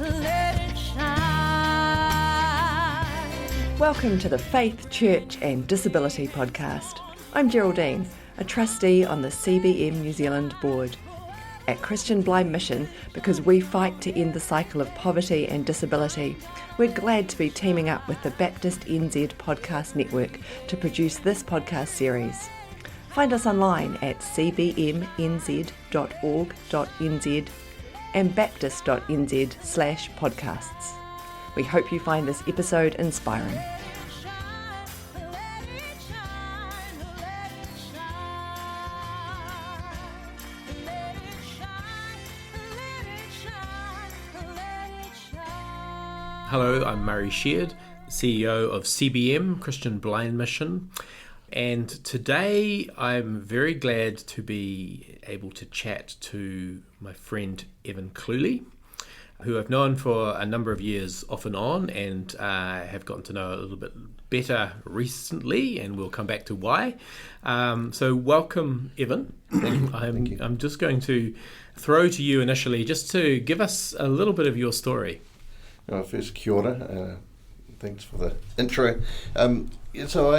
let it shine. Welcome to the Faith, Church and Disability Podcast. I'm Geraldine, a trustee on the CBM New Zealand board. At Christian Blind Mission, because we fight to end the cycle of poverty and disability, we're glad to be teaming up with the Baptist NZ Podcast Network to produce this podcast series. Find us online at cbmnz.org.nz and baptist.nz/podcasts. We hope you find this episode inspiring. Hello, I'm Murray Sheard, CEO of CBM, Christian Blind Mission, and today I'm very glad to be able to chat to my friend Evan Clulee, who I've known for a number of years off and on, and have gotten to know a little bit better recently, and we'll come back to why. So welcome, Evan. Thank you. I'm just going to throw to you initially just to give us a little bit of your story. Well, first, kia ora. Thanks for the intro. So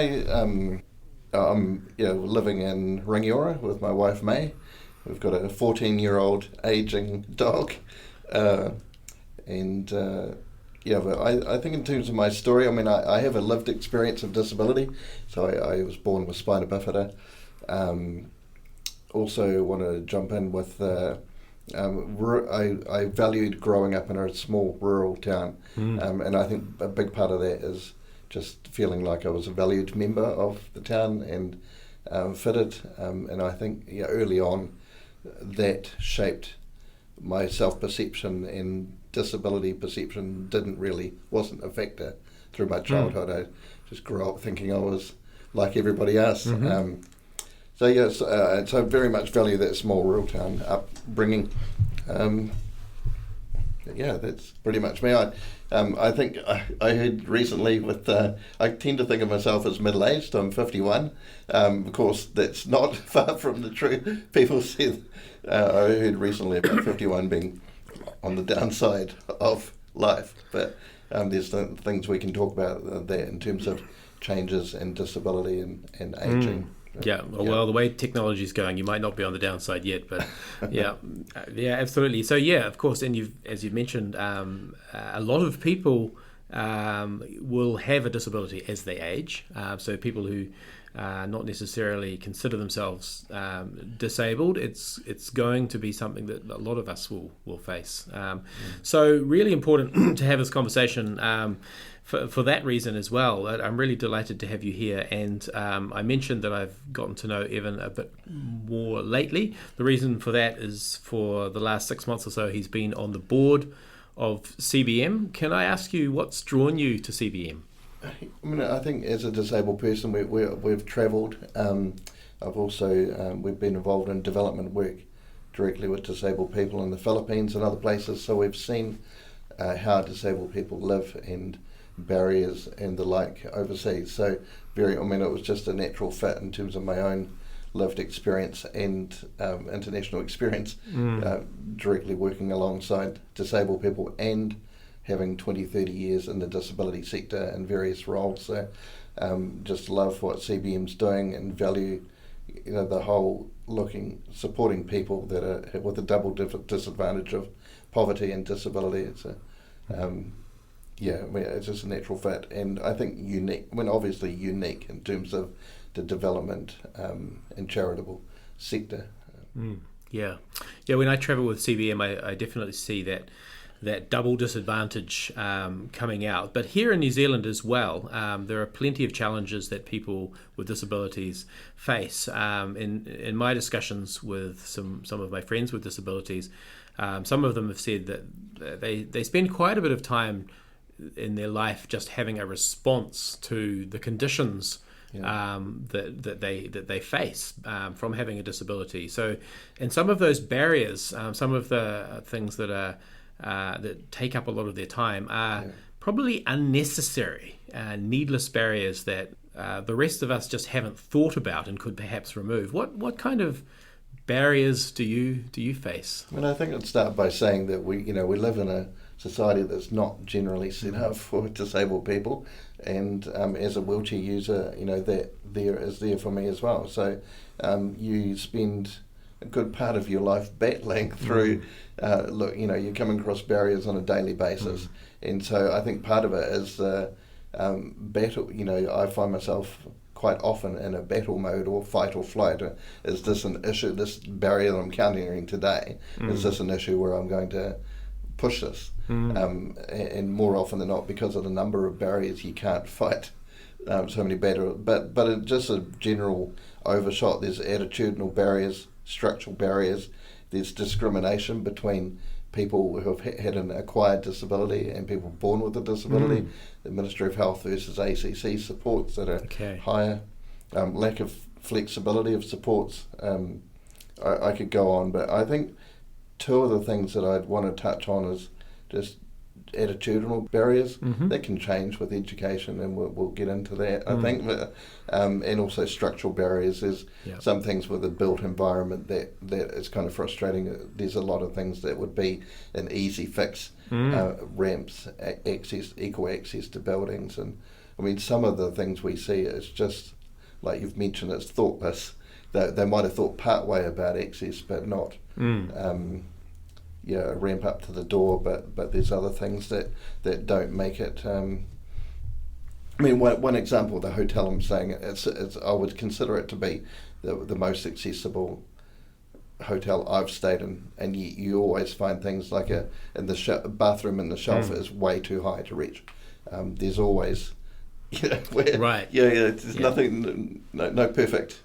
I'm living in Rangiora with my wife May. We've got a 14-year-old aging dog, but I think in terms of my story, I mean, I have a lived experience of disability. So I was born with spina bifida. Also want to jump in with. I valued growing up in a small rural town, and I think a big part of that is just feeling like I was a valued member of the town and fitted. And I think early on that shaped my self-perception, and disability perception wasn't a factor through my childhood. I just grew up thinking I was like everybody else. So yes, so I very much value that small rural town upbringing. That's pretty much me. I think I heard recently I tend to think of myself as middle-aged. I'm 51. Of course, that's not far from the truth. People said, I heard recently about 51 being on the downside of life. But there's things we can talk about there in terms of changes in disability and aging. Well, the way technology is going, you might not be on the downside yet, but yeah, absolutely. So of course, and as you've mentioned, a lot of people will have a disability as they age. So people who not necessarily consider themselves disabled, it's going to be something that a lot of us will face. So really important to have this conversation. For that reason as well. I'm really delighted to have you here, and I mentioned that I've gotten to know Evan a bit more lately. The reason for that is for the last 6 months or so he's been on the board of CBM. Can I ask you what's drawn you to CBM? I mean, I think as a disabled person we've travelled. I've also we've been involved in development work directly with disabled people in the Philippines and other places, so we've seen how disabled people live and barriers and the like overseas. So it was just a natural fit in terms of my own lived experience and international experience, directly working alongside disabled people and having 20-30 years in the disability sector in various roles. So just love what CBM's doing and value the whole supporting people that are with a double disadvantage of poverty and disability. It's it's just a natural fit, and I think unique. I mean, obviously unique in terms of the development and charitable sector. When I travel with CBM, I definitely see that double disadvantage coming out. But here in New Zealand as well, there are plenty of challenges that people with disabilities face. In my discussions with some of my friends with disabilities, some of them have said that they spend quite a bit of time in their life just having a response to the conditions that they face from having a disability. So, and some of those barriers, some of the things that are that take up a lot of their time are probably unnecessary, needless barriers that the rest of us just haven't thought about and could perhaps remove. What kind of barriers do you face? I mean, I think I'd start by saying that we live in a society that's not generally set up for disabled people, and as a wheelchair user, that is there for me as well. So you spend a good part of your life battling through. You're coming across barriers on a daily basis, and so I think part of it is the battle. I find myself quite often in a battle mode or fight or flight. Is this an issue? This barrier that I'm encountering today, is this an issue where I'm going to push this? And more often than not, because of the number of barriers, you can't fight so many battles. But in just a general overshot, there's attitudinal barriers, structural barriers, there's discrimination between people who have had an acquired disability and people born with a disability. The Ministry of Health versus ACC supports that are higher. Lack of flexibility of supports. I could go on, but I think two of the things that I'd want to touch on is just attitudinal barriers that can change with education, and we'll get into that. I think that, and also structural barriers. There's some things with the built environment that is kind of frustrating. There's a lot of things that would be an easy fix, ramps, equal access to buildings, and I mean some of the things we see is just like you've mentioned, it's thoughtless. They might have thought part way about access, but not. A ramp up to the door, but there's other things that don't make it. I mean, one example, the hotel I'm staying at, it's I would consider it to be the most accessible hotel I've stayed in, and you always find things like in the bathroom in the shelf is way too high to reach. There's always. There's nothing, no perfect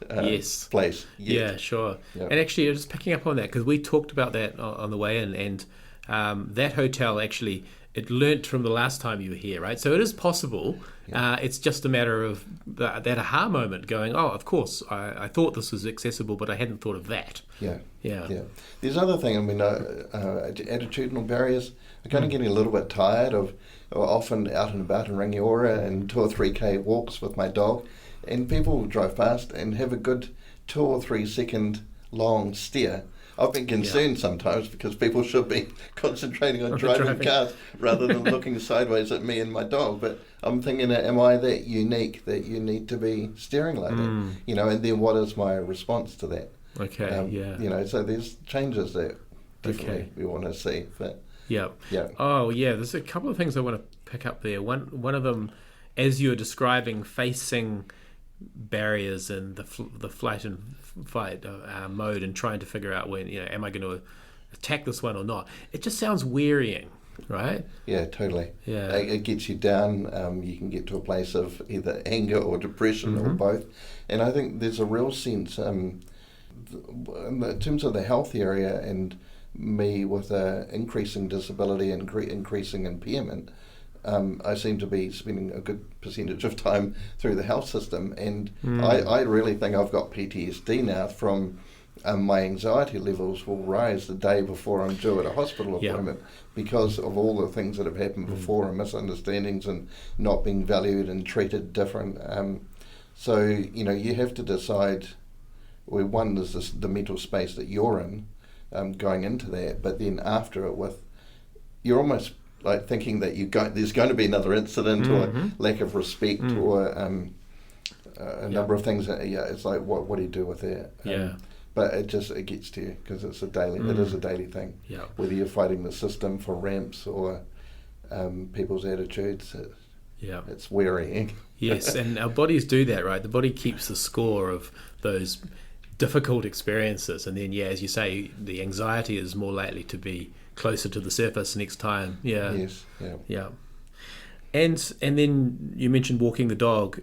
place. Yet. Yeah, sure. Yeah. And actually, just picking up on that, because we talked about that on the way in, and that hotel actually, it learnt from the last time you were here, right? So it is possible. It's just a matter of that aha moment going, oh, of course, I thought this was accessible, but I hadn't thought of that. Yeah. There's other thing, I mean, attitudinal barriers. I'm kind of getting a little bit tired of often out and about in Rangiora and 2 or 3K walks with my dog, and people drive past and have a good 2 or 3 second long stare. I've been concerned sometimes because people should be concentrating on driving cars rather than looking sideways at me and my dog. But I'm thinking, am I that unique that you need to be staring like that? And then what is my response to that? So there's changes that definitely we want to see. But Oh, yeah. There's a couple of things I want to pick up there. One of them, as you're describing facing barriers and the flight and fight mode and trying to figure out when, am I going to attack this one or not? It just sounds wearying, right? Yeah, totally. Yeah, it gets you down. You can get to a place of either anger or depression or both. And I think there's a real sense in terms of the health area and me with an increasing disability and increasing impairment. I seem to be spending a good percentage of time through the health system, and I really think I've got PTSD now from my anxiety levels will rise the day before I'm due at a hospital appointment because of all the things that have happened before and misunderstandings and not being valued and treated different. So, you have to decide, well, one, there's the mental space that you're in going into that, but then after it you're almost like thinking that there's going to be another incident or lack of respect or a number of things. It's like what do you do with that? But it gets to you because it's it is a daily thing. Whether you're fighting the system for ramps or people's attitudes, it's wearying. Yes, and our bodies do that, right? The body keeps the score of those difficult experiences, and then as you say, the anxiety is more likely to be closer to the surface next time. And then you mentioned walking the dog,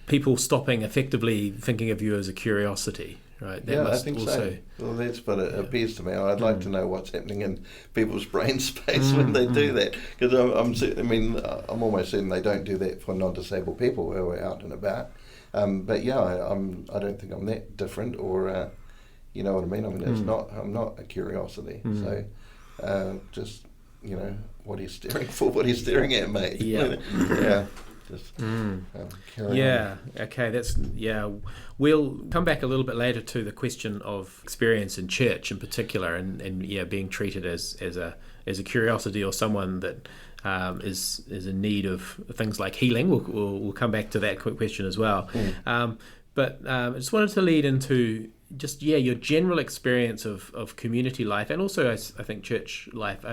people stopping, effectively thinking of you as a curiosity, right? I think so. Well, that's what it appears to me. I'd like to know what's happening in people's brain space when they do that, because I'm almost certain they don't do that for non-disabled people who are out and about. But I don't think I'm that different, or you know what I mean. I'm not a curiosity. So just what are you staring for? What are you staring at, mate? just carry on. Yeah. Okay. We'll come back a little bit later to the question of experience in church in particular, and being treated as a curiosity or someone that is in need of things like healing. We'll come back to that quick question as well. But I just wanted to lead into just your general experience of community life, and also I think church life.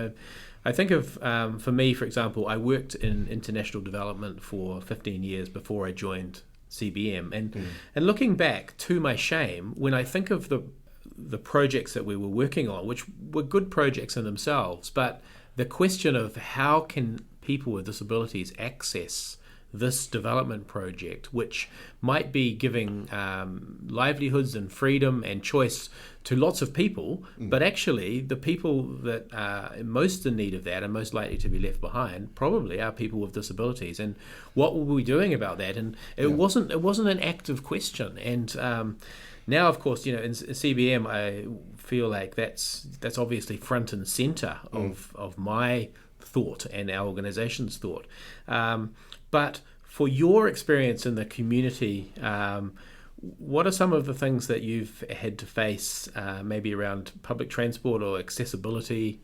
I think of, for me, for example, I worked in international development for 15 years before I joined CBM. And looking back, to my shame, when I think of the projects that we were working on, which were good projects in themselves, but the question of how can people with disabilities access this development project, which might be giving livelihoods and freedom and choice to lots of people, but actually the people that are most in need of that and most likely to be left behind probably are people with disabilities. And what were we doing about that? And it wasn't an active question. And now, of course, in CBM, I feel like that's obviously front and center of my thought and our organization's thought. But for your experience in the community, what are some of the things that you've had to face, maybe around public transport or accessibility?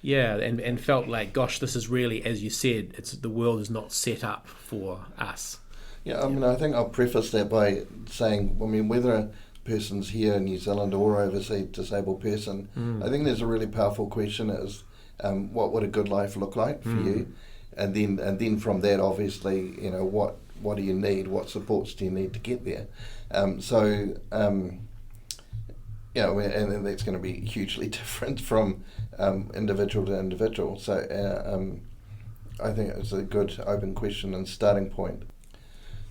Yeah, and felt like, gosh, this is really, as you said, the world is not set up for us. Yeah, I mean, I think I'll preface that by saying, whether a person's here in New Zealand or overseas disabled person, I think there's a really powerful question is, what would a good life look like for you? And then from that, obviously, what do you need? What supports do you need to get there? And that's going to be hugely different from individual to individual. So I think it's a good open question and starting point.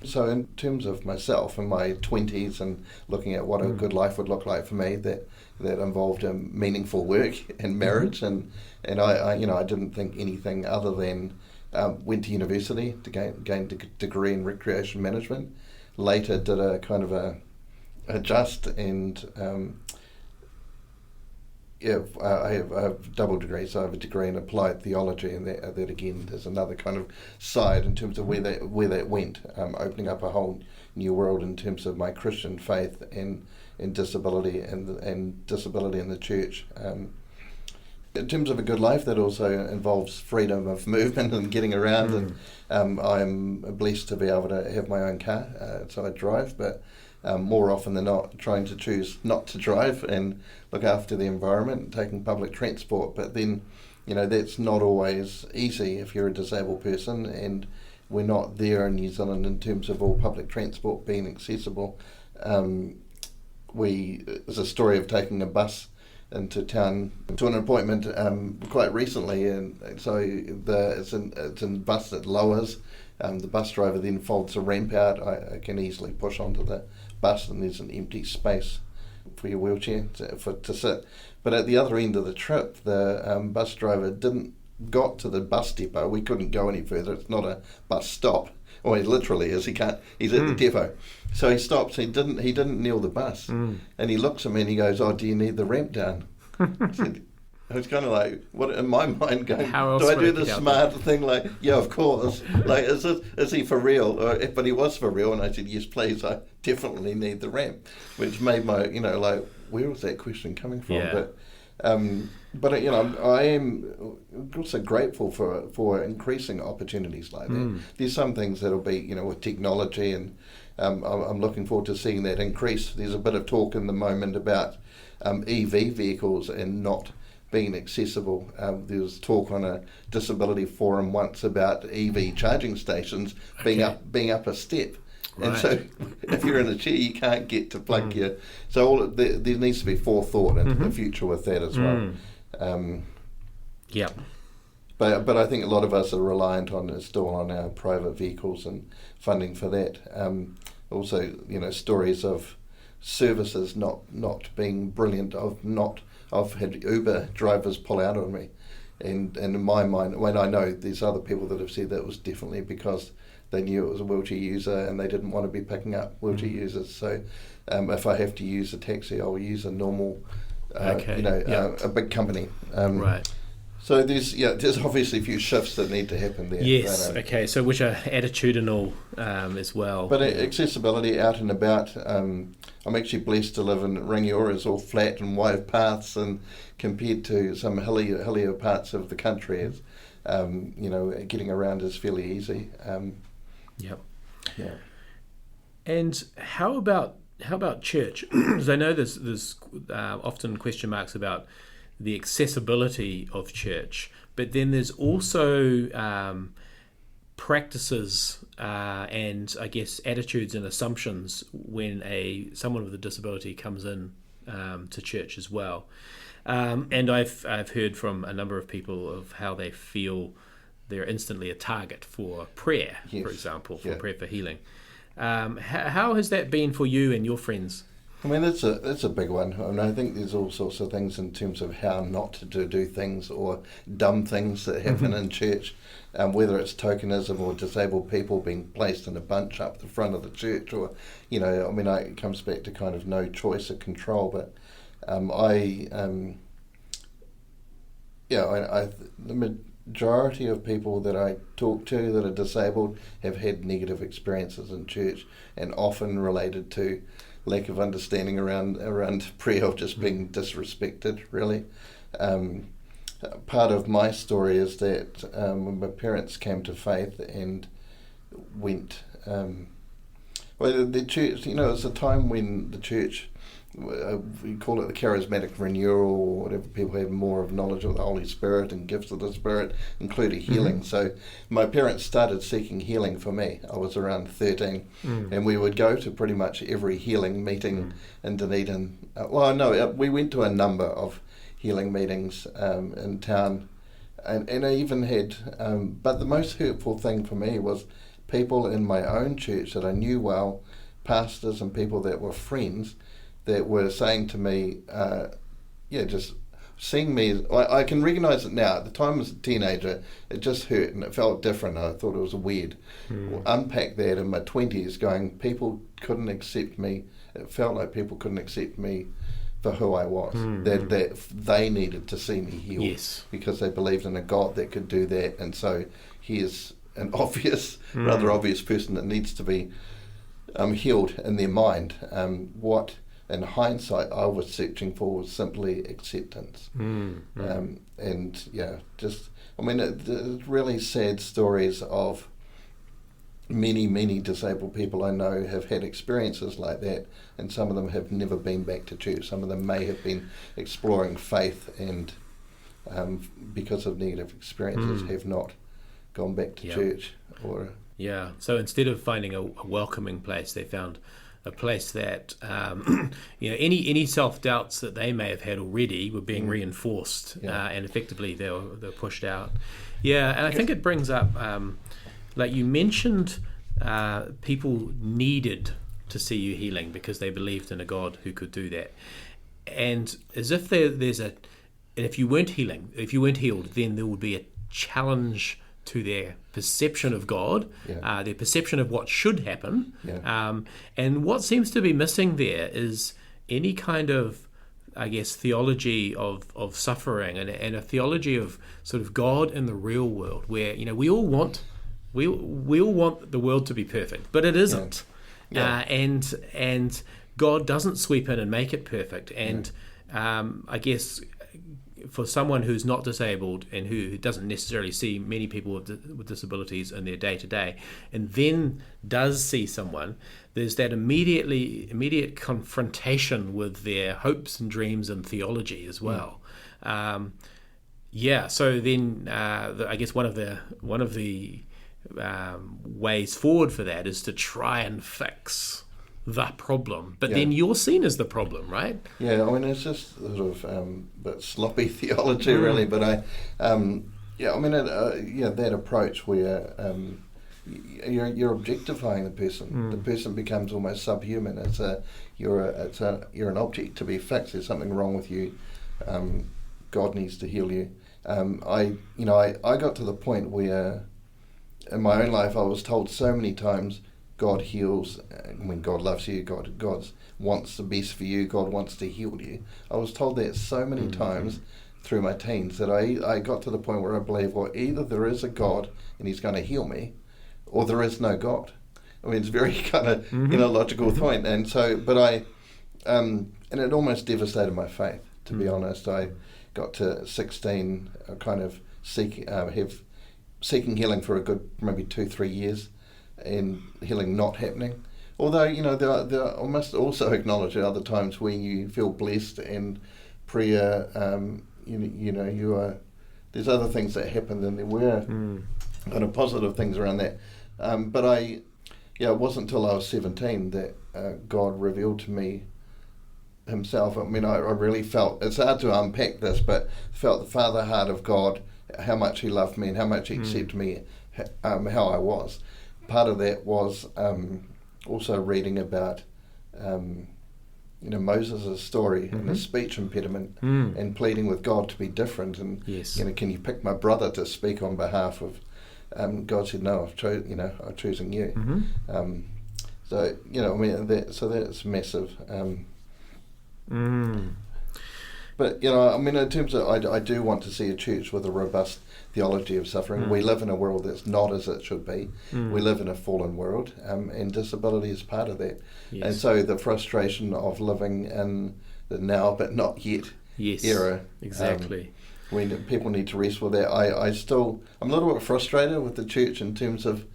So in terms of myself in my 20s and looking at what a good life would look like for me, that involved meaningful work and marriage, and I didn't think anything other than went to university to gain a degree in recreation management. Later did a kind of a adjust and I have double degrees. So I have a degree in applied theology, and that again is another kind of side in terms of where that went, opening up a whole new world in terms of my Christian faith and disability and disability in the church. In terms of a good life, that also involves freedom of movement and getting around. And I'm blessed to be able to have my own car, so I drive, but more often than not trying to choose not to drive and look after the environment, taking public transport. But then, that's not always easy if you're a disabled person, and we're not there in New Zealand in terms of all public transport being accessible. There's a story of taking a bus into town to an appointment quite recently, and so it's a bus that lowers. The bus driver then folds the ramp out. I can easily push onto the bus, and there's an empty space for your wheelchair to sit. But at the other end of the trip, the bus driver got to the bus depot. We couldn't go any further. It's not a bus stop. Or he literally is. He can't. He's at the depot, so he stops. He didn't kneel the bus, and he looks at me and he goes, "Oh, do you need the ramp down?" I was kind of like, what in my mind going? Do I do the smart thing? Like, yeah, of course. Like, is he for real? But he was for real, and I said, yes, please. I definitely need the ramp, which made my like, where was that question coming from? Yeah. But I am also grateful for increasing opportunities like that. There's some things that'll be, with technology, and I'm looking forward to seeing that increase. There's a bit of talk in the moment about EV vehicles and not being accessible. There was talk on a disability forum once about EV charging stations being up a step. Right. And so if you're in a chair, you can't get to plug your... So there needs to be forethought into the future with that as well. Yeah. But I think a lot of us are reliant still on our private vehicles and funding for that. Also, stories of services not being brilliant. I've had Uber drivers pull out on me, and in my mind, when I know there's other people that have said that was definitely because they knew it was a wheelchair user and they didn't want to be picking up wheelchair users. So if I have to use a taxi, I'll use a normal, a big company. Right. So there's obviously a few shifts that need to happen there. Yes, but, okay, so which are attitudinal as well. But accessibility out and about, I'm actually blessed to live in Rangiora. It's all flat and wide paths, and compared to some hillier parts of the country, it's, getting around is fairly easy. Yep. Yeah. And how about church? Because I know there's often question marks about the accessibility of church, but then there's also practices and I guess attitudes and assumptions when someone with a disability comes in to church as well. And I've heard from a number of people of how they feel they're instantly a target for prayer, yes. for example, for Yeah. prayer for healing. How has that been for you and your friends? I mean, that's a big one. I mean, I think there's all sorts of things in terms of how not to do things or dumb things that happen in church, whether it's tokenism or disabled people being placed in a bunch up the front of the church, or, it comes back to kind of no choice or control. But the majority of people that I talk to that are disabled have had negative experiences in church, and often related to lack of understanding around prayer, or just being disrespected, really. Part of my story is that when my parents came to faith and went, the church, it was a time when the church, we call it the charismatic renewal, or whatever, people have more of knowledge of the Holy Spirit and gifts of the Spirit, including healing. So my parents started seeking healing for me. I was around 13, and we would go to pretty much every healing meeting in Dunedin. We went to a number of healing meetings in town, and I even had, but the most hurtful thing for me was people in my own church that I knew well, pastors and people that were friends, that were saying to me, just seeing me, I can recognise it now. At the time as a teenager, it just hurt and it felt different. I thought it was weird. Unpack that in my 20s, going, people couldn't accept me. It felt like people couldn't accept me for who I was. That they needed to see me healed, yes, because they believed in a God that could do that. And so here's an rather obvious person that needs to be healed in their mind. What in hindsight I was searching for was simply acceptance. It's really sad stories of many disabled people I know have had experiences like that, and some of them have never been back to church. Some of them may have been exploring faith, and because of negative experiences have not gone back to church. So instead of finding a welcoming place, they found a place that any self-doubts that they may have had already were being reinforced, and effectively they were pushed out. And I think it brings up, like you mentioned, people needed to see you healing because they believed in a God who could do that, and as if and if you weren't healed, then there would be a challenge to their perception of God, their perception of what should happen. And what seems to be missing there is any kind of, I guess, theology of suffering and a theology of sort of God in the real world, where we all want the world to be perfect, but it isn't. And God doesn't sweep in and make it perfect. And I guess for someone who's not disabled and who doesn't necessarily see many people with disabilities in their day-to-day, and then does see someone, there's that immediate confrontation with their hopes and dreams and theology as well. So then I guess one of the ways forward for that is to try and fix the problem, but then you're seen as the problem, right? It's just sort of a bit sloppy theology, really. But that approach where you're objectifying the person. The person becomes almost subhuman. You're an object to be fixed. There's something wrong with you. God needs to heal you. I got to the point where in my own life I was told so many times, God heals when God loves you, God wants the best for you, God wants to heal you. I was told that so many times through my teens that I got to the point where I believe, well, either there is a God and he's going to heal me, or there is no God. I mean, it's very kind of logical point. And so, but and it almost devastated my faith, to be honest. I got to 16, kind of seeking healing for a good maybe 2-3 years, and healing not happening. Although, there I must also acknowledge at other times when you feel blessed and prayer, you are, there's other things that happened, and there were kind of positive things around that. But it wasn't until I was 17 that God revealed to me himself. I mean, I really felt, it's hard to unpack this, but felt the father heart of God, how much he loved me and how much he accepted me, how I was. Part of that was also reading about Moses' story and his speech impediment, and pleading with God to be different, and can you pick my brother to speak on behalf of God? Said no, I've chosen you. So that's massive. But in terms of, I do want to see a church with a robust theology of suffering. We live in a world that's not as it should be. We live in a fallen world, and disability is part of that. Yes. And so the frustration of living in the now but not yet era. Exactly. People need to wrestle with that. I'm a little bit frustrated with the church in terms of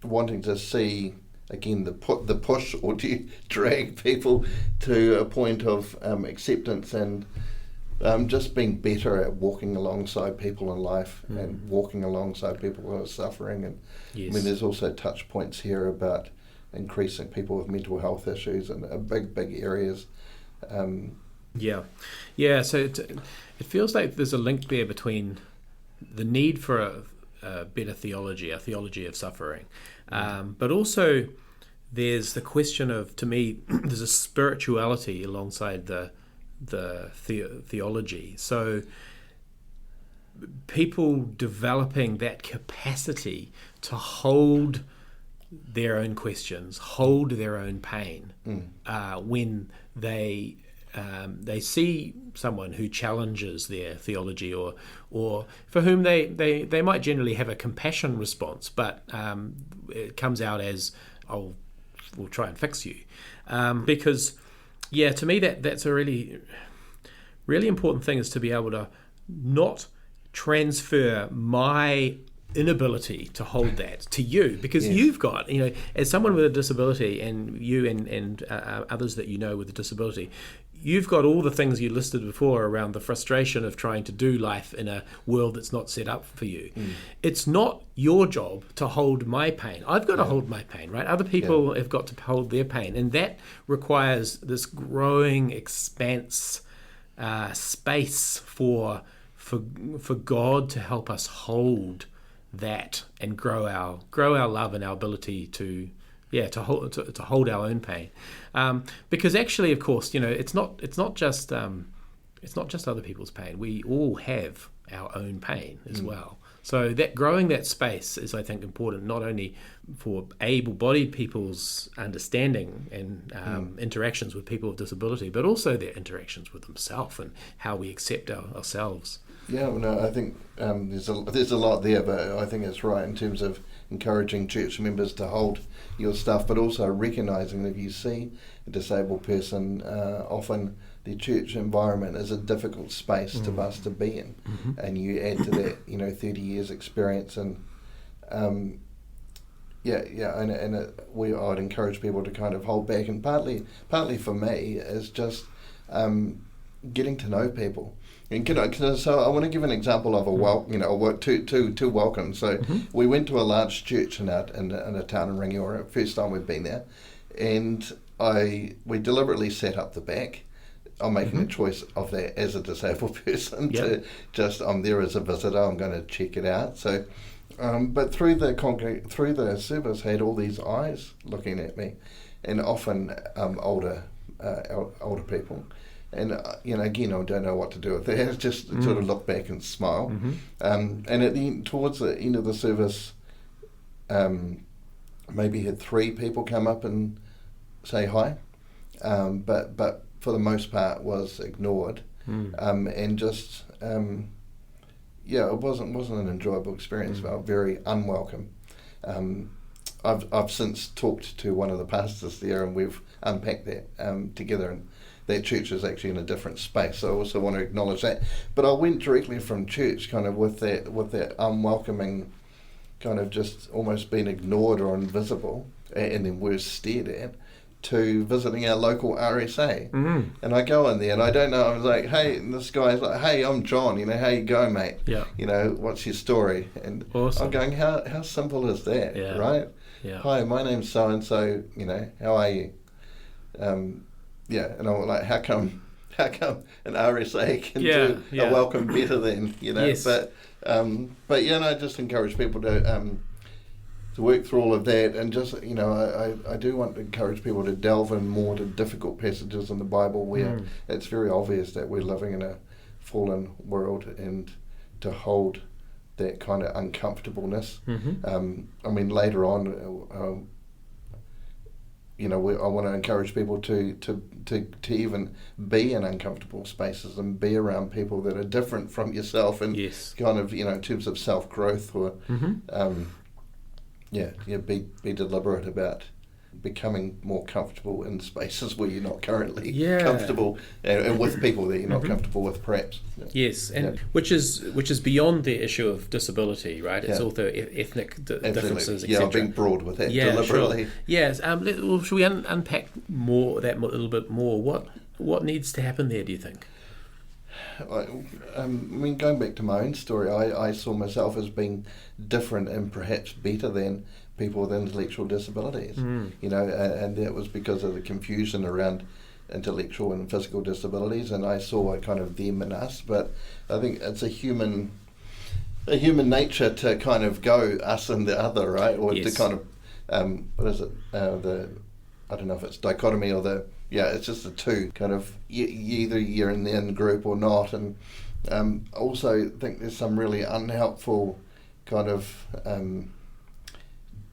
wanting to see, again, the push or to drag people to a point of acceptance and just being better at walking alongside people in life and walking alongside people who are suffering. And there's also touch points here about increasing people with mental health issues and big areas. So it feels like there's a link there between the need for a better theology, a theology of suffering, but also there's the question of, to me, there's a spirituality alongside the theology. So people developing that capacity to hold their own questions, hold their own pain, when they see someone who challenges their theology, or for whom they might generally have a compassion response, but it comes out as, we'll try and fix you, because to me that's a really, really important thing, is to be able to not transfer my inability to hold that to you, because you've got, as someone with a disability, and you and others that with a disability, you've got all the things you listed before around the frustration of trying to do life in a world that's not set up for you. It's not your job to hold my pain. I've got to hold my pain, right? Other people have got to hold their pain, and that requires this growing expanse, space for God to help us hold that and grow our love and our ability to hold our own pain, because actually, of course, it's not just other people's pain. We all have our own pain as well. So that growing that space is, I think, important, not only for able-bodied people's understanding and interactions with people with disability, but also their interactions with themselves and how we accept ourselves. Yeah, no, I think there's a lot there, but I think it's right in terms of encouraging church members to hold your stuff, but also recognising that if you see a disabled person, often the church environment is a difficult space to us to be in, and you add to that 30 years experience, and I would encourage people to kind of hold back, and partly for me is just getting to know people. And so I want to give an example of two welcomes. So we went to a large church in a town in Rangiora, first time we've been there, and we deliberately set up the back. I'm making a choice of that as a disabled person to just, I'm there as a visitor, I'm going to check it out. So, but through the service, had all these eyes looking at me, and often older people. And again, I don't know what to do with that. Just sort of look back and smile. And towards the end of the service, maybe had 3 people come up and say hi, but for the most part was ignored. and just it wasn't an enjoyable experience. Felt very unwelcome. I've since talked to one of the pastors there, and we've unpacked that together, and that church is actually in a different space. So I also want to acknowledge that. But I went directly from church, kind of with that unwelcoming, kind of just almost being ignored or invisible, and then worse stared at, to visiting our local RSA. And I go in there, and I don't know, I was like, hey, and this guy's like, hey, I'm John, how you going, mate? Yeah. What's your story? And awesome. I'm going, how simple is that, right? Yeah. Hi, my name's so-and-so, how are you? And I'm like, how come an RSA can do a welcome better than, Yes. But I just encourage people to work through all of that, and just, I do want to encourage people to delve in more to difficult passages in the Bible where it's very obvious that we're living in a fallen world, and to hold that kind of uncomfortableness. Later on, I want to encourage people to even be in uncomfortable spaces and be around people that are different from yourself, and kind of, in terms of self-growth, or be deliberate about becoming more comfortable in spaces where you're not currently comfortable, and with people that you're not comfortable with, perhaps. Yes, and which is beyond the issue of disability, right? It's also ethnic differences, etc. Yeah, I'm being broad with that deliberately. Sure. Yes, should we unpack that a little bit more? What needs to happen there, do you think? Going back to my own story, I saw myself as being different and perhaps better than people with intellectual disabilities, and that was because of the confusion around intellectual and physical disabilities, and I saw a kind of them and us. But I think it's a human nature to kind of go us and the other, right? Or to kind of what is it? I don't know if it's dichotomy or it's just the two kind of either you're in the in-group or not, and also think there's some really unhelpful kind of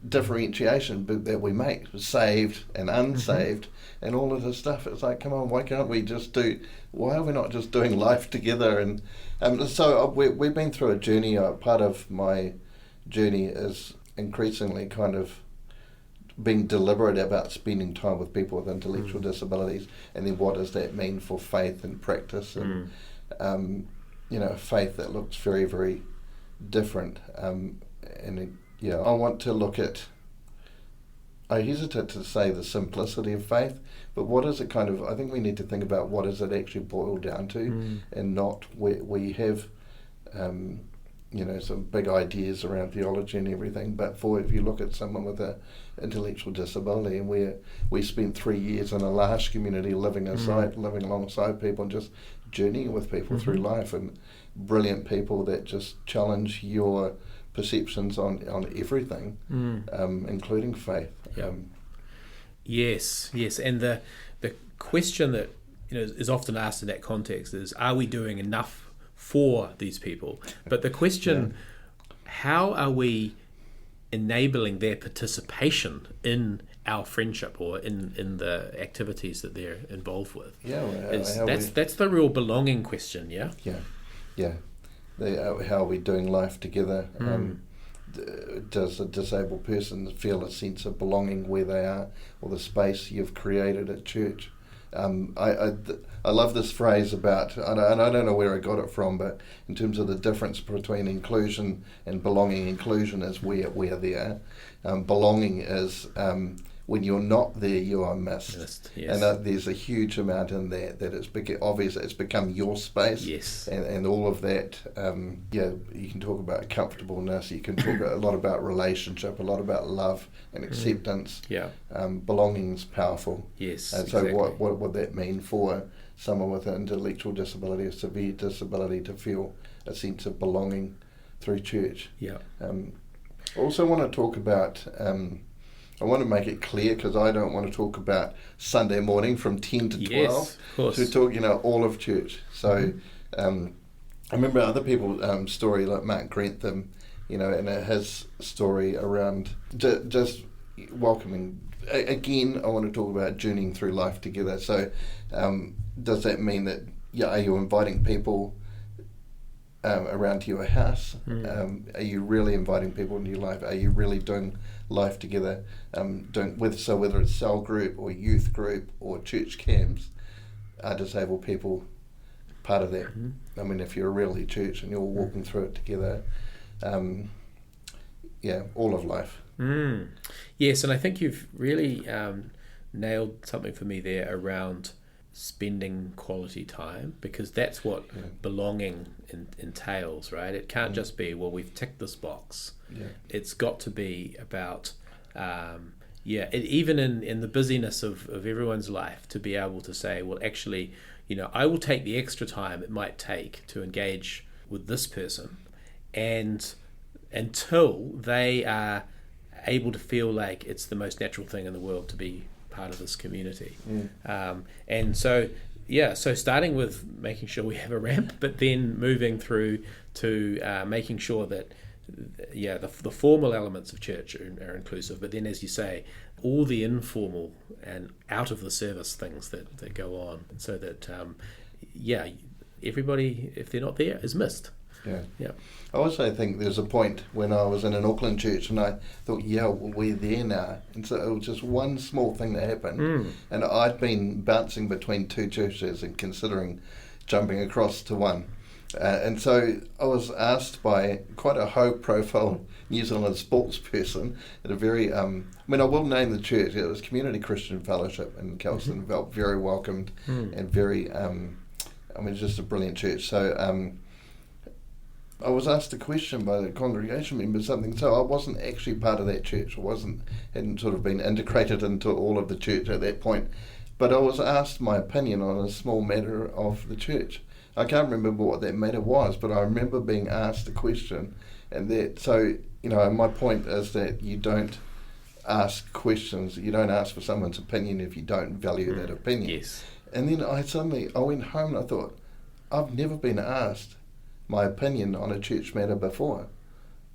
differentiation that we make, saved and unsaved, and all of this stuff. It's like, come on, why are we not just doing life together? And so we've been through a journey. Part of my journey is increasingly kind of being deliberate about spending time with people with intellectual disabilities, and then what does that mean for faith and practice, and faith that looks very, very different. I want to look at, I hesitate to say the simplicity of faith, but what is it kind of, I think we need to think about what does it actually boil down to, and not we have some big ideas around theology and everything, but if you look at someone with an intellectual disability, and we spent 3 years in a large community living alongside people and just journeying with people through life, and brilliant people that just challenge your perceptions on everything, including faith. Yes, and the question that is often asked in that context is, are we doing enough for these people? But the question, how are we enabling their participation in our friendship or in the activities that they're involved with? That's the real belonging question. How are we doing life together? Does a disabled person feel a sense of belonging where they are, or the space you've created at church? I love this phrase about, and I don't know where I got it from, but in terms of the difference between inclusion and belonging, inclusion is we're there. Belonging is when you're not there, you are missed. Yes. And there's a huge amount in that it's obvious it's become your space. Yes. And all of that, you can talk about comfortableness, you can talk a lot about relationship, a lot about love and acceptance. Belonging is powerful. Yes. And so what would that mean for someone with an intellectual disability, a severe disability, to feel a sense of belonging through church? I also want to talk about, I want to make it clear, because I don't want to talk about Sunday morning from 10 to 12. Yes, of course. So we talk, all of church. So I remember other people's story, like Mark Grantham, and his story around just welcoming. Again, I want to talk about journeying through life together. So does that mean that are you inviting people around to your house? Are you really inviting people into your life? Are you really doing life together? Whether it's cell group or youth group or church camps, are disabled people part of that? I mean, if you're a really church and you're all walking through it together, all of life. Yes, and I think you've really nailed something for me there around spending quality time, because that's what belonging entails, right? It can't just be, well, we've ticked this box. It's got to be about even in the busyness of everyone's life, to be able to say, well, actually, I will take the extra time it might take to engage with this person, and until they are able to feel like it's the most natural thing in the world to be part of this community. And so starting with making sure we have a ramp, but then moving through to making sure that the formal elements of church are inclusive, but then, as you say, all the informal and out of the service things that go on, so that everybody, if they're not there, is missed. I also think there's a point when I was in an Auckland church and I thought, we're there now. And so it was just one small thing that happened. And I'd been bouncing between two churches and considering jumping across to one. And so I was asked by quite a high-profile New Zealand sports person at a very, I will name the church. It was Community Christian Fellowship in Kelston. Felt very welcomed and very, just a brilliant church. So I was asked a question by the congregation member, something, so I wasn't actually part of that church. Hadn't sort of been integrated into all of the church at that point. But I was asked my opinion on a small matter of the church. I can't remember what that matter was, but I remember being asked a question, and my point is that you don't ask questions, you don't ask for someone's opinion if you don't value that opinion. Yes. And then I went home and I thought, I've never been asked my opinion on a church matter before,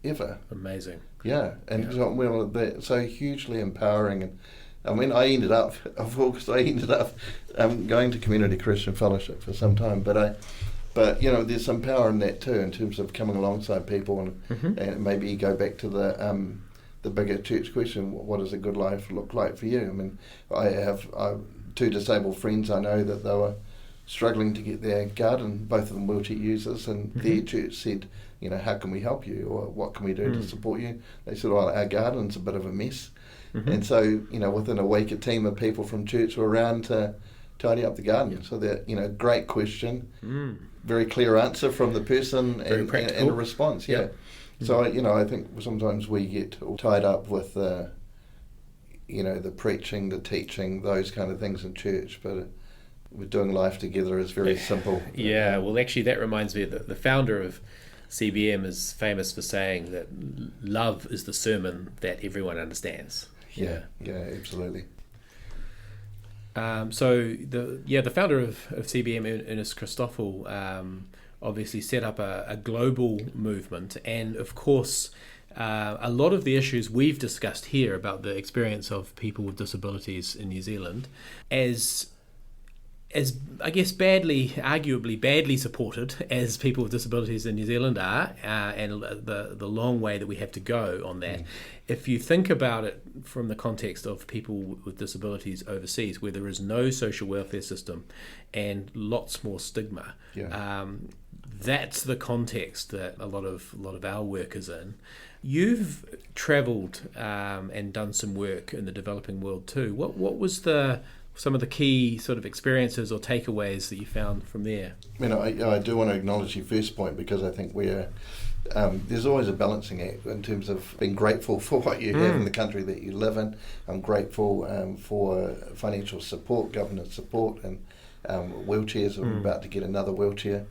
ever. Amazing. So hugely empowering. And I ended up going to Community Christian Fellowship for some time, but there's some power in that too, in terms of coming alongside people and maybe you go back to the bigger church question: what does a good life look like for you? I mean, I have two disabled friends. I know that they were struggling to get their garden, both of them wheelchair users, and their church said, how can we help you, or what can we do to support you? They said, well, our garden's a bit of a mess. And so, within a week, a team of people from church were around to tidy up the garden. So that, great question, very clear answer from the person, and a response. So, I think sometimes we get all tied up with the preaching, the teaching, those kind of things in church, but we're doing life together is very simple. Well, actually, that reminds me that the founder of CBM is famous for saying that love is the sermon that everyone understands. Absolutely. So the founder of CBM, Ernest Christoffel, obviously set up a global movement, and of course a lot of the issues we've discussed here about the experience of people with disabilities in New Zealand, as I guess arguably badly supported as people with disabilities in New Zealand are, and the long way that we have to go on that. If you think about it from the context of people with disabilities overseas, where there is no social welfare system and lots more stigma, that's the context that a lot of our work is in. You've travelled and done some work in the developing world too. What was some of the key sort of experiences or takeaways that you found from there? I do want to acknowledge your first point, because I think there's always a balancing act in terms of being grateful for what you have in the country that you live in. I'm grateful for financial support, government support, and wheelchairs. I'm about to get another wheelchair.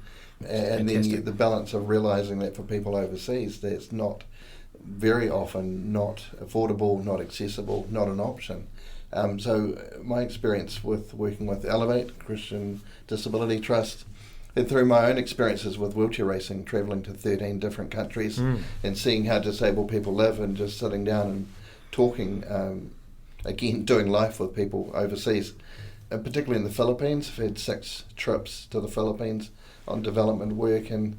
And then the balance of realising that for people overseas, that's not very often not affordable, not accessible, not an option. So my experience with working with Elevate, Christian Disability Trust, and through my own experiences with wheelchair racing, travelling to 13 different countries and seeing how disabled people live, and just sitting down and talking, again, doing life with people overseas, and particularly in the Philippines. I've had 6 trips to the Philippines on development work, and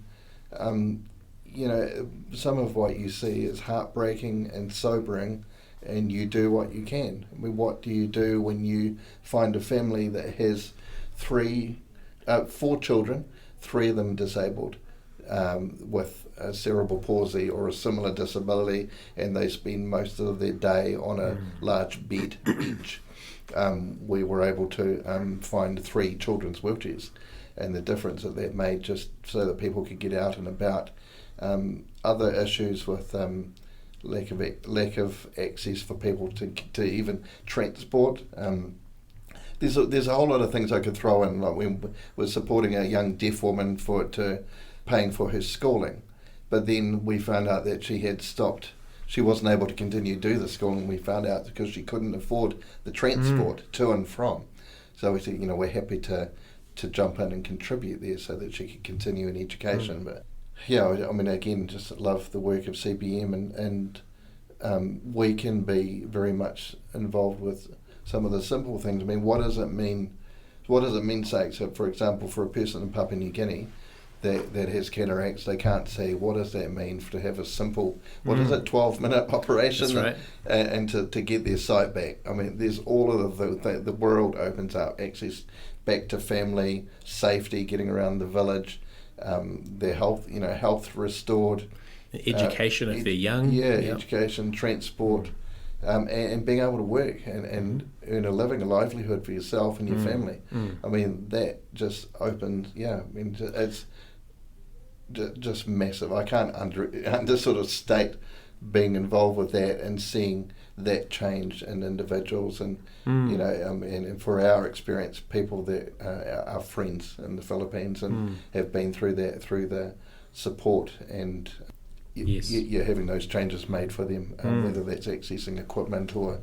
some of what you see is heartbreaking and sobering, and you do what you can. I mean, what do you do when you find a family that has 4 children, 3 of them disabled, with a cerebral palsy or a similar disability, and they spend most of their day on a large bed each. We were able to find 3 children's wheelchairs, and the difference that made, just so that people could get out and about. Other issues with lack of access for people to even transport. There's a whole lot of things I could throw in. Like, we were supporting a young deaf woman paying for her schooling, but then we found out that she had stopped. She wasn't able to continue to do the schooling. We found out because she couldn't afford the transport to and from. So we said, we're happy to jump in and contribute there so that she could continue in education. But yeah, I mean, again, just love the work of CBM, and we can be very much involved with some of the simple things. I mean, what does it mean? What does it mean, say, so for example, for a person in Papua New Guinea that has cataracts, they can't see. What does that mean to have a simple, 12-minute operation? That's right. and to get their sight back? I mean, there's all of the world opens up, access back to family, safety, getting around the village, their health restored. Education if they're young. Education, transport, and being able to work and earn a living, a livelihood for yourself and your family. I mean, that just opens, it's just massive. I can't under sort of state being involved with that and seeing that change in individuals, and and for our experience, people that are friends in the Philippines and have been through that, through the support, and you're having those changes made for them, whether that's accessing equipment or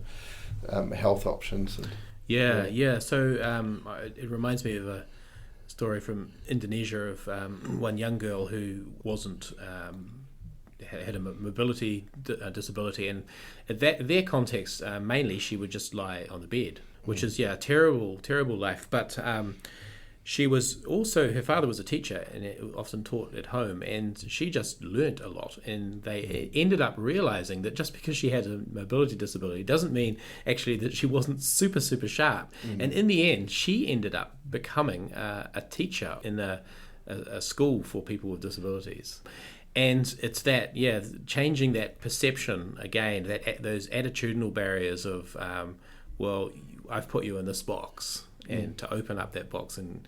health options. So it reminds me of a story from Indonesia of one young girl who wasn't had a mobility disability, and at their context, mainly she would just lie on the bed, which is terrible life. But she was also, her father was a teacher and often taught at home, and she just learnt a lot, and they ended up realizing that just because she had a mobility disability doesn't mean actually that she wasn't super sharp. And in the end, she ended up becoming a teacher in a school for people with disabilities. And it's that, changing that perception again, those attitudinal barriers of, I've put you in this box, and to open up that box, and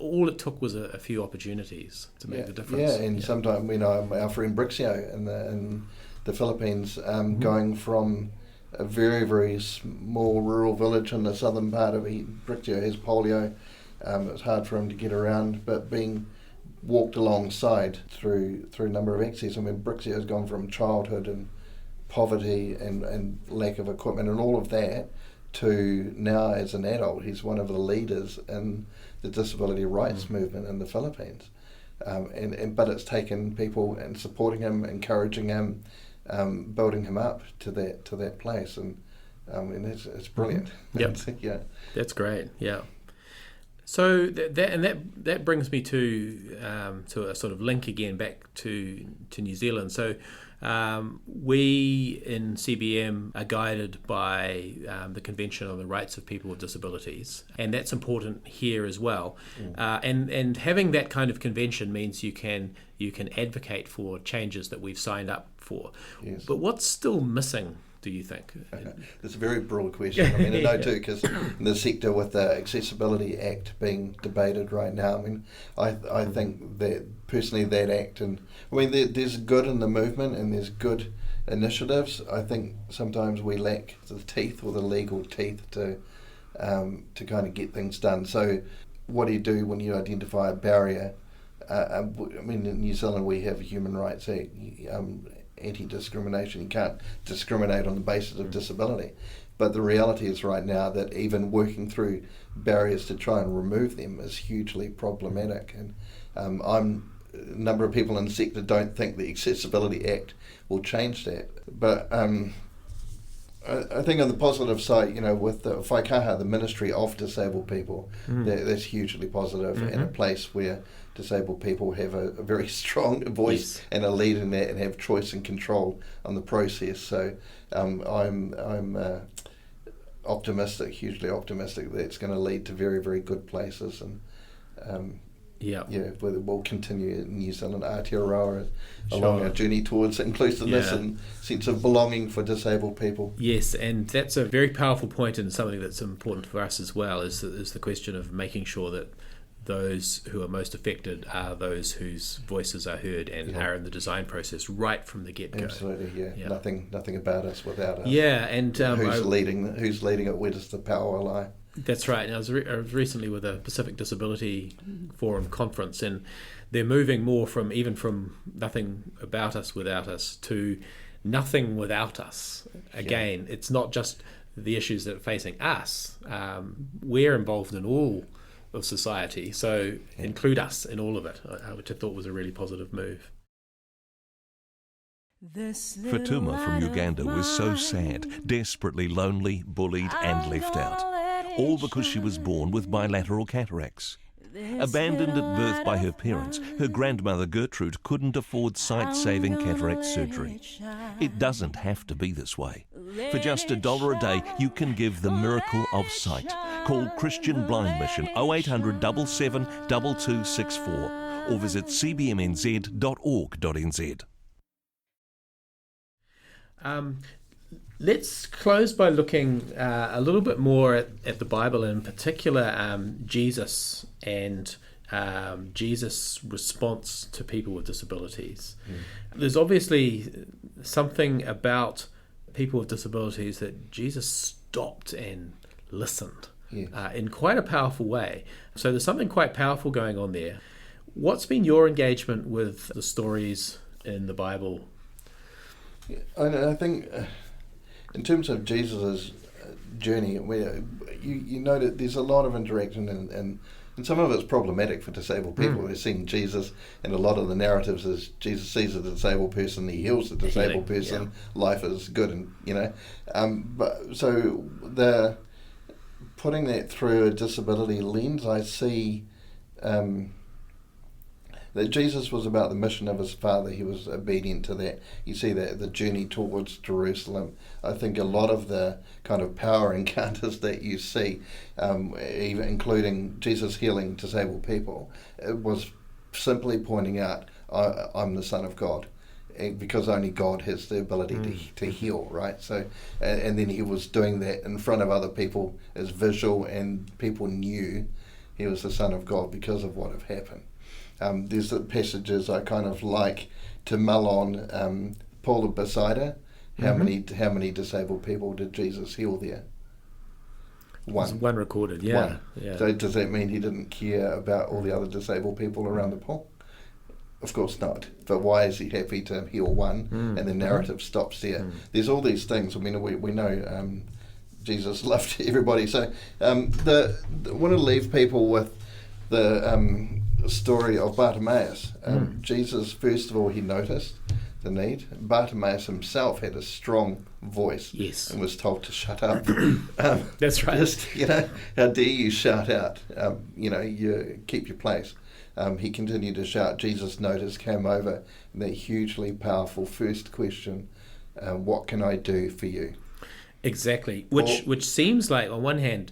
all it took was a few opportunities to make the difference. Sometimes our friend Brixio in the Philippines, going from a very, very small rural village in the southern part of Brixio has polio. It was hard for him to get around, but being walked alongside through a number of access. I mean, Brixio has gone from childhood and poverty and lack of equipment and all of that to now as an adult he's one of the leaders in the disability rights movement in the Philippines. But it's taken people and supporting him, encouraging him, building him up to that place, and it's brilliant. That's great. So that brings me to a sort of link again back to New Zealand. So we in CBM are guided by the Convention on the Rights of People with Disabilities, and that's important here as well. And having that kind of convention means you can advocate for changes that we've signed up for. Yes. But what's still missing, do you think? It's a very broad question. I mean, I know too, because in the sector with the Accessibility Act being debated right now, I mean, I think that personally that act, and I mean, there's good in the movement and there's good initiatives. I think sometimes we lack the teeth or the legal teeth to kind of get things done. So what do you do when you identify a barrier? I mean, in New Zealand we have a Human Rights Act, anti-discrimination. You can't discriminate on the basis of disability. But the reality is right now that even working through barriers to try and remove them is hugely problematic. And a number of people in the sector don't think the Accessibility Act will change that. But I think on the positive side, with the Whaikaha, the Ministry of Disabled People, that's hugely positive, and a place where disabled people have a very strong voice and a lead in that and have choice and control on the process. So I'm optimistic, hugely optimistic, that it's going to lead to very, very good places, and we'll continue in New Zealand Aotearoa along our journey towards inclusiveness and sense of belonging for disabled people. Yes, and that's a very powerful point, and something that's important for us as well, is the question of making sure that those who are most affected are those whose voices are heard and are in the design process right from the get-go. Absolutely, yeah. Nothing about us without us. Yeah, and who's leading it? Where does the power lie? That's right. And I was recently with a Pacific Disability Forum conference, and they're moving more from nothing about us without us to nothing without us. Again, it's not just the issues that are facing us. We're involved in all of society, so include us in all of it, which I thought was a really positive move. Fatuma from Uganda was so sad, desperately lonely, bullied and left out, all because she was born with bilateral cataracts. Abandoned at birth by her parents, her grandmother Gertrude couldn't afford sight-saving cataract surgery. It doesn't have to be this way. For just $1 a day, you can give the miracle of sight. Call Christian Blind Mission 0800 77 2264 or visit cbmnz.org.nz. Let's close by looking a little bit more at the Bible, in particular Jesus and Jesus' response to people with disabilities. There's obviously something about people with disabilities that Jesus stopped and listened in quite a powerful way. So there's something quite powerful going on there. What's been your engagement with the stories in the Bible? I think in terms of Jesus' journey, where you know that there's a lot of interaction, and some of it's problematic for disabled people. They're seeing Jesus, and a lot of the narratives is Jesus sees a disabled person, he heals the disabled person, life is good, and but so the putting that through a disability lens, I see that Jesus was about the mission of his Father. He was obedient to that. You see that the journey towards Jerusalem. I think a lot of the kind of power encounters that you see, even including Jesus healing disabled people, it was simply pointing out, I'm the Son of God, because only God has the ability to heal, right? So, and then he was doing that in front of other people as visual, and people knew he was the Son of God because of what had happened. There's the passages I kind of like to mull on. Paul of Bethsaida, how many disabled people did Jesus heal there? One recorded, One. So does that mean he didn't care about all the other disabled people around the pool? Of course not. But why is he happy to heal one? And the narrative stops there. There's all these things. I mean, we know Jesus loved everybody. So I want to leave people with the story of Bartimaeus. Jesus, first of all, he noticed the need. Bartimaeus himself had a strong voice and was told to shut up. That's right. Just, how dare you shout out? You keep your place. He continued to shout. Jesus noticed, came over, and that hugely powerful first question, what can I do for you? Exactly. Which seems like, on one hand,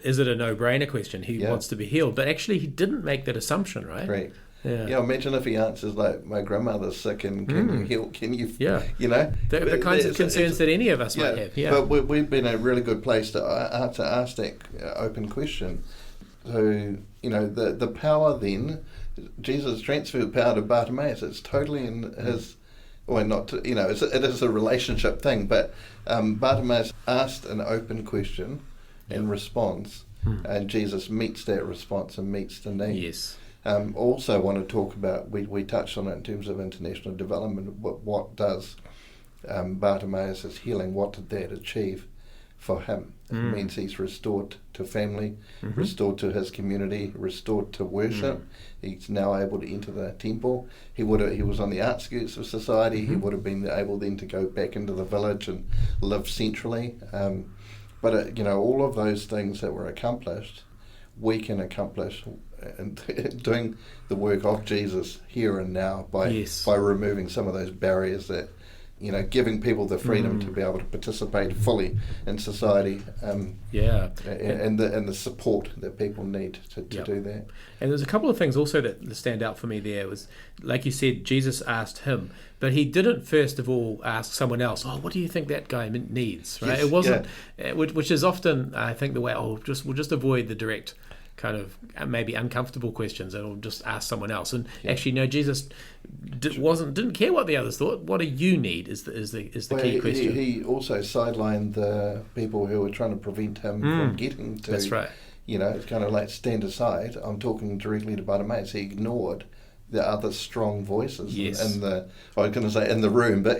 is it a no-brainer question? He wants to be healed, but actually he didn't make that assumption, right? Correct. Yeah. Imagine if he answers like, my grandmother's sick and can you heal? Can you? Yeah. The kinds of concerns that any of us might have. Yeah. But we've been a really good place to ask that open question. So the power then, Jesus transferred power to Bartimaeus. It's totally in his. Well, not to, it is a relationship thing, but Bartimaeus asked an open question in response, and Jesus meets that response and meets the need. Yes. Also want to talk about, we touched on it in terms of international development, what does Bartimaeus' healing, what did that achieve for him. It means he's restored to family, restored to his community, restored to worship. He's now able to enter the temple. He was on the outskirts of society. He would have been able then to go back into the village and live centrally. But all of those things that were accomplished, we can accomplish in doing the work of Jesus here and now by removing some of those barriers that, giving people the freedom to be able to participate fully in society, and the support that people need to do that. And there's a couple of things also that stand out for me there. Was, like you said, Jesus asked him, but he didn't first of all ask someone else, what do you think that guy needs? Right? It wasn't, which is often, I think, the way, we'll just avoid the direct kind of maybe uncomfortable questions, and we'll just ask someone else. And actually, no, Jesus didn't care what the others thought. What do you need is the key question. He also sidelined the people who were trying to prevent him from getting to. That's right. It's kind of like, stand aside. I'm talking directly to Bartimaeus. He ignored the other strong voices in the room, but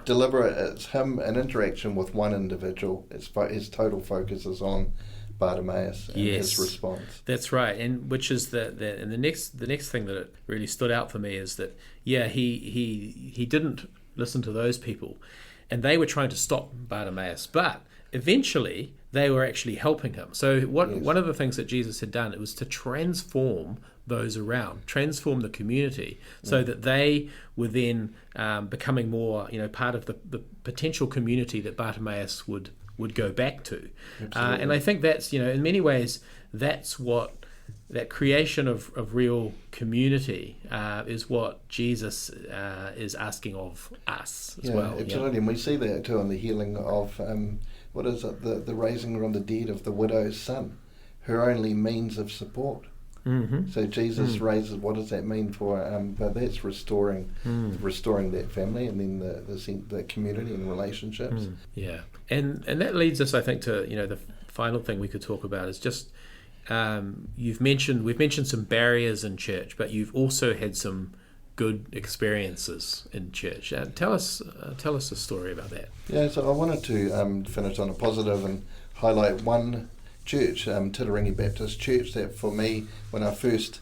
deliberate. It's him, an interaction with one individual. His total focus is on Bartimaeus and his response. That's right, and which is the next thing that it really stood out for me is that he didn't listen to those people, and they were trying to stop Bartimaeus, but eventually they were actually helping him. So one of the things that Jesus had done, it was to transform those around, transform the community, so that they were then becoming more part of the potential community that Bartimaeus would go back to. And I think that's, in many ways, that's what that creation of real community is what Jesus is asking of us as well. Absolutely. And we see that too in the healing of, the raising from the dead of the widow's son, her only means of support. So Jesus raises, what does that mean for, but that's restoring that family, and then the community and relationships. And that leads us, I think, to the final thing we could talk about is just we've mentioned some barriers in church, but you've also had some good experiences in church. Tell us a story about that. So I wanted to finish on a positive and highlight one church, Titiringi Baptist Church, that for me, when I first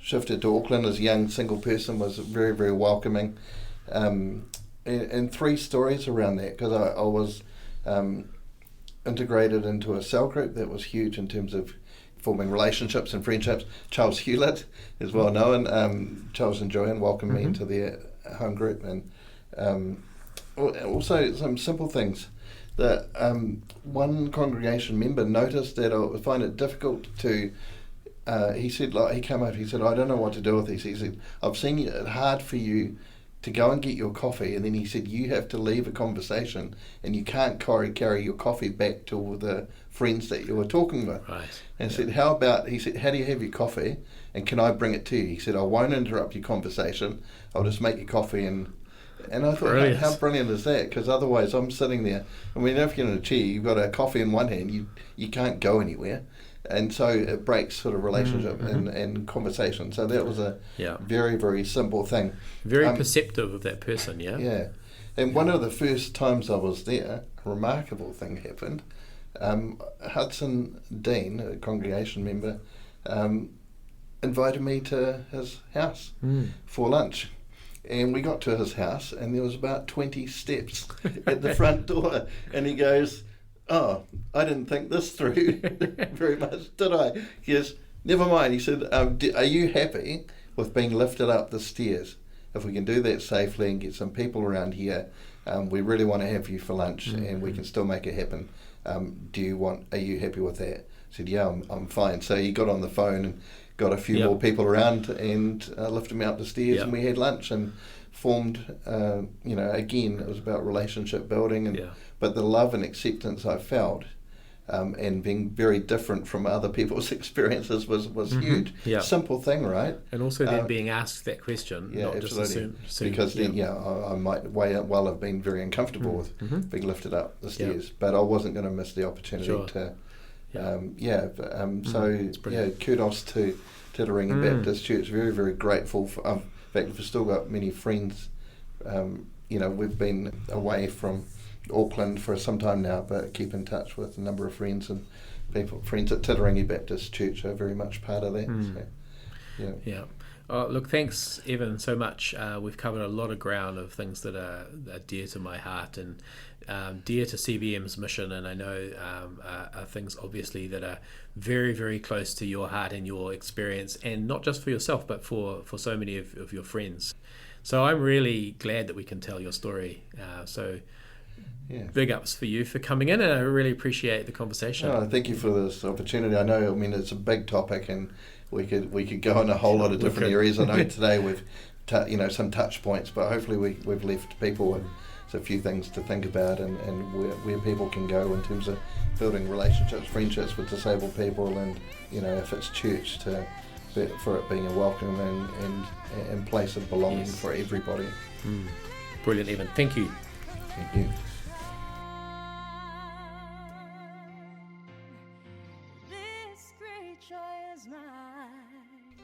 shifted to Auckland as a young single person, was very, very welcoming. And three stories around that, because I was integrated into a cell group that was huge in terms of forming relationships and friendships. Charles Hewlett is well known. Charles and Joanne welcomed me into their home group, and also some simple things. That one congregation member noticed that I would find it difficult to. He said, he came over. He said, I don't know what to do with this. He said, I've seen it hard for you to go and get your coffee, and then he said you have to leave a conversation and you can't carry your coffee back to all the friends that you were talking with. Right. And I said, he said, how do you have your coffee, and can I bring it to you? He said, I won't interrupt your conversation. I'll just make your coffee. And I thought, how brilliant is that? Because otherwise I'm sitting there. I mean, if you're in a chair, you've got a coffee in one hand, you can't go anywhere. And so it breaks sort of relationship and conversation. So that was a very, very simple thing. Very perceptive of that person, Yeah. And one of the first times I was there, a remarkable thing happened. Hudson Dean, a congregation member, invited me to his house for lunch. And we got to his house, and there was about 20 steps at the front door. And he goes, I didn't think this through very much, did I? He goes, never mind. He said, are you happy with being lifted up the stairs? If we can do that safely and get some people around here, we really want to have you for lunch, and we can still make it happen. Are you happy with that? I said, yeah, I'm fine. So he got on the phone and got a few more people around and lifted me up the stairs, and we had lunch and formed, again, it was about relationship building, but the love and acceptance I felt, and being very different from other people's experiences was huge. Simple thing, right? And also then being asked that question, not absolutely. Just because then, I might well have been very uncomfortable with being lifted up the stairs, but I wasn't going to miss the opportunity to. Kudos to Titiringi Baptist Church. Very, very grateful for. In fact, we've still got many friends. We've been away from Auckland for some time now, but keep in touch with a number of friends and friends at Titirangi Baptist Church are very much part of that. So, Yeah. Oh, look, thanks, Evan, so much. We've covered a lot of ground of things that are dear to my heart and dear to CBM's mission, and I know are things obviously that are very, very close to your heart and your experience, and not just for yourself, but for so many of your friends. So I'm really glad that we can tell your story. Big ups for you for coming in, and I really appreciate the conversation. Oh, thank you for this opportunity. I know, it's a big topic, and we could go in a whole lot of different areas. I know today we've some touch points, but hopefully we've left people with a few things to think about, and where people can go in terms of building relationships, friendships with disabled people, and if it's church, for it being a welcome and place of belonging for everybody. Brilliant, Evan. Thank you. Thank you.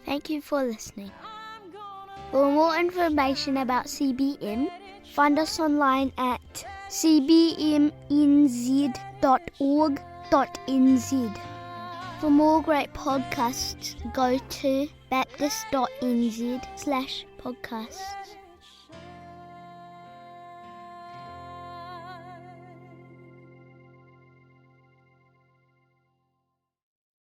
Thank you for listening. For more information about CBM, find us online at cbmnz.org.nz. For more great podcasts, go to baptist.nz/podcasts.